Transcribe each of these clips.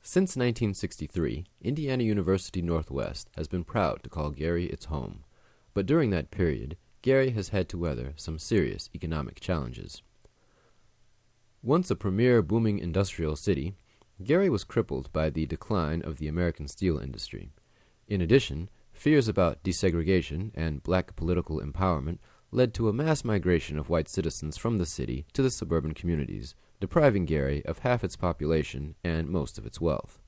Since 1963, Indiana University Northwest has been proud to call Gary its home, but during that period, Gary has had to weather some serious economic challenges. Once a premier booming industrial city, Gary was crippled by the decline of the American steel industry. In addition, fears about desegregation and black political empowerment led to a mass migration of white citizens from the city to the suburban communities, depriving Gary of half its population and most of its wealth.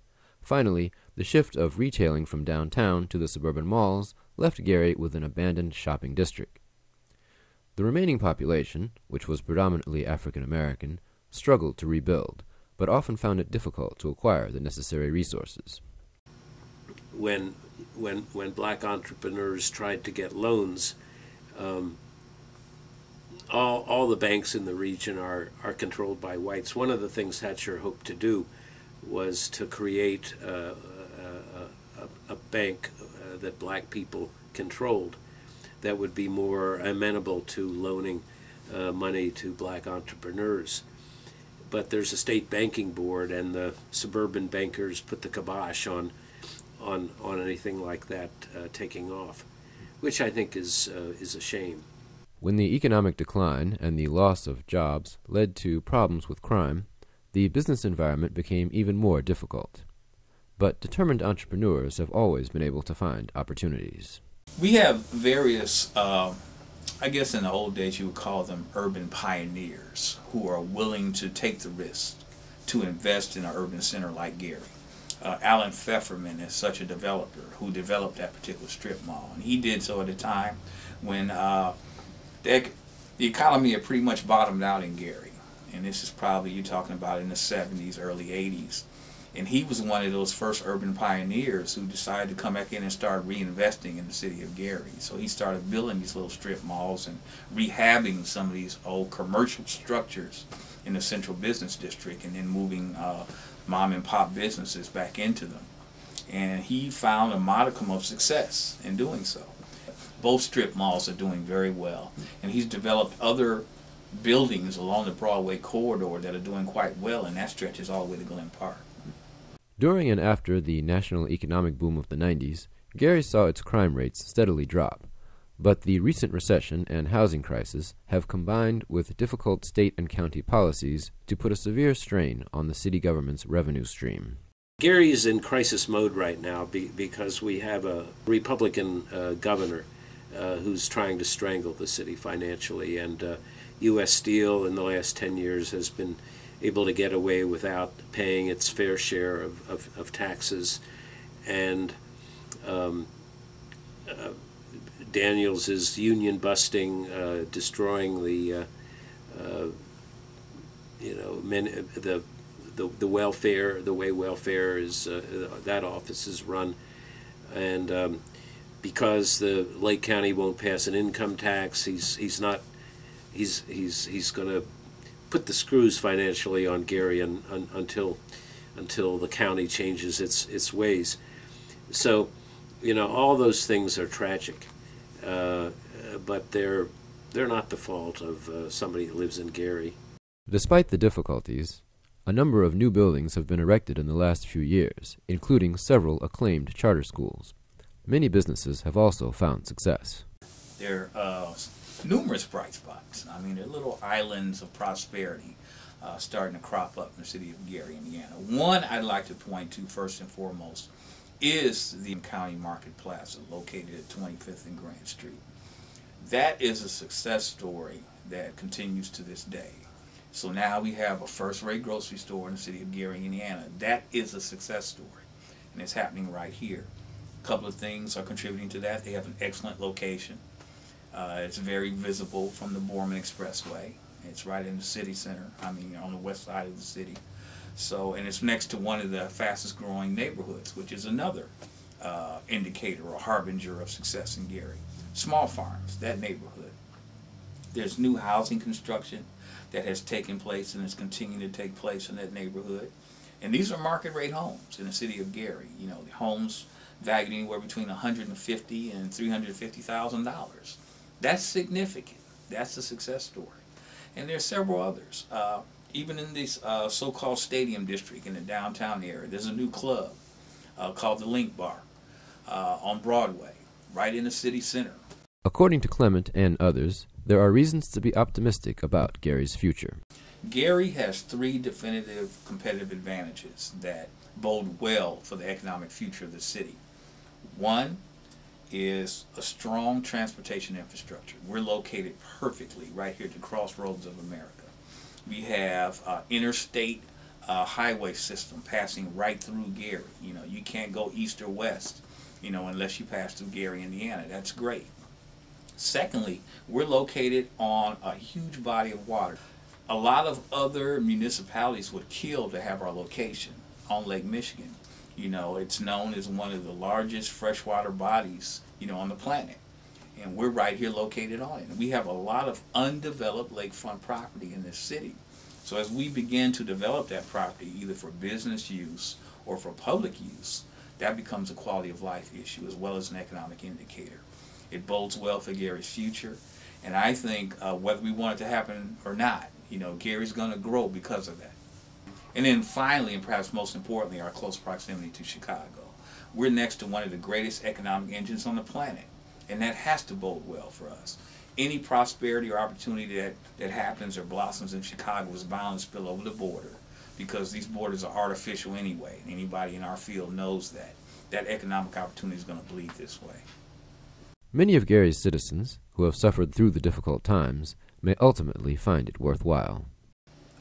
Finally, the shift of retailing from downtown to the suburban malls left Gary with an abandoned shopping district. The remaining population, which was predominantly African American, struggled to rebuild, but often found it difficult to acquire the necessary resources. When black entrepreneurs tried to get loans, all the banks in the region are controlled by whites. One of the things Thatcher hoped to do was to create a bank that black people controlled that would be more amenable to loaning money to black entrepreneurs. But there's a state banking board, and the suburban bankers put the kibosh on anything like that taking off, which I think is a shame. When the economic decline and the loss of jobs led to problems with crime, the business environment became even more difficult. But determined entrepreneurs have always been able to find opportunities. We have various, I guess in the old days you would call them urban pioneers, who are willing to take the risk to invest in an urban center like Gary. Alan Pfefferman is such a developer who developed that particular strip mall, and he did so at a time when the economy had pretty much bottomed out in Gary, and this is probably you're talking about in the 70s, early 80s. And he was one of those first urban pioneers who decided to come back in and start reinvesting in the city of Gary. So he started building these little strip malls and rehabbing some of these old commercial structures in the central business district, and then moving mom and pop businesses back into them. And he found a modicum of success in doing so. Both strip malls are doing very well, and he's developed other buildings along the Broadway corridor that are doing quite well, and that stretches all the way to Glen Park. During and after the national economic boom of the 90s, Gary saw its crime rates steadily drop, but the recent recession and housing crisis have combined with difficult state and county policies to put a severe strain on the city government's revenue stream. Gary is in crisis mode right now because we have a Republican governor who's trying to strangle the city financially, and U.S. Steel in the last 10 years has been able to get away without paying its fair share of taxes, and Daniels is union busting, destroying the welfare, the way welfare is that office is run, and because the Lake County won't pass an income tax, he's going to put the screws financially on Gary until the county changes its ways. So, all those things are tragic, but they're not the fault of somebody who lives in Gary. Despite the difficulties, a number of new buildings have been erected in the last few years, including several acclaimed charter schools. Many businesses have also found success. There are numerous bright spots. I mean, there are little islands of prosperity starting to crop up in the city of Gary, Indiana. One I'd like to point to first and foremost is the County Market Plaza located at 25th and Grant Street. That is a success story that continues to this day. So now we have a first-rate grocery store in the city of Gary, Indiana. That is a success story, and it's happening right here. A couple of things are contributing to that. They have an excellent location. It's very visible from the Borman Expressway. It's right in the city center, on the west side of the city. So, and it's next to one of the fastest growing neighborhoods, which is another indicator or harbinger of success in Gary. Small Farms, that neighborhood. There's new housing construction that has taken place and is continuing to take place in that neighborhood. And these are market rate homes in the city of Gary. The homes valued anywhere between $150,000 and $350,000. That's significant. That's a success story. And there's several others. Even in this so-called stadium district in the downtown area, there's a new club called the Link Bar on Broadway, right in the city center. According to Clement and others, there are reasons to be optimistic about Gary's future. Gary has 3 definitive competitive advantages that bode well for the economic future of the city. One is a strong transportation infrastructure. We're located perfectly right here at the crossroads of America. We have interstate highway system passing right through Gary. You know, you can't go east or west, you know, unless you pass through Gary, Indiana. That's great. Secondly, we're located on a huge body of water. A lot of other municipalities would kill to have our location on Lake Michigan. You know, it's known as one of the largest freshwater bodies, you know, on the planet. And we're right here located on it. And we have a lot of undeveloped lakefront property in this city. So as we begin to develop that property, either for business use or for public use, that becomes a quality of life issue as well as an economic indicator. It bodes well for Gary's future. And I think whether we want it to happen or not, you know, Gary's going to grow because of that. And then finally, and perhaps most importantly, our close proximity to Chicago. We're next to one of the greatest economic engines on the planet, and that has to bode well for us. Any prosperity or opportunity that happens or blossoms in Chicago is bound to spill over the border, because these borders are artificial anyway, and anybody in our field knows that. That economic opportunity is going to bleed this way. Many of Gary's citizens, who have suffered through the difficult times, may ultimately find it worthwhile.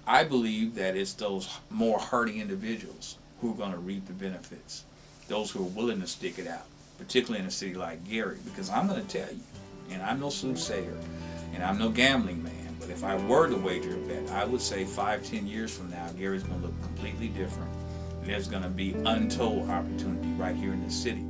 I believe that it's those more hardy individuals who are going to reap the benefits, those who are willing to stick it out, particularly in a city like Gary, because I'm going to tell you, and I'm no soothsayer, and I'm no gambling man, but if I were to wager a bet, I would say 5-10 years from now, Gary's going to look completely different. There's going to be untold opportunity right here in the city.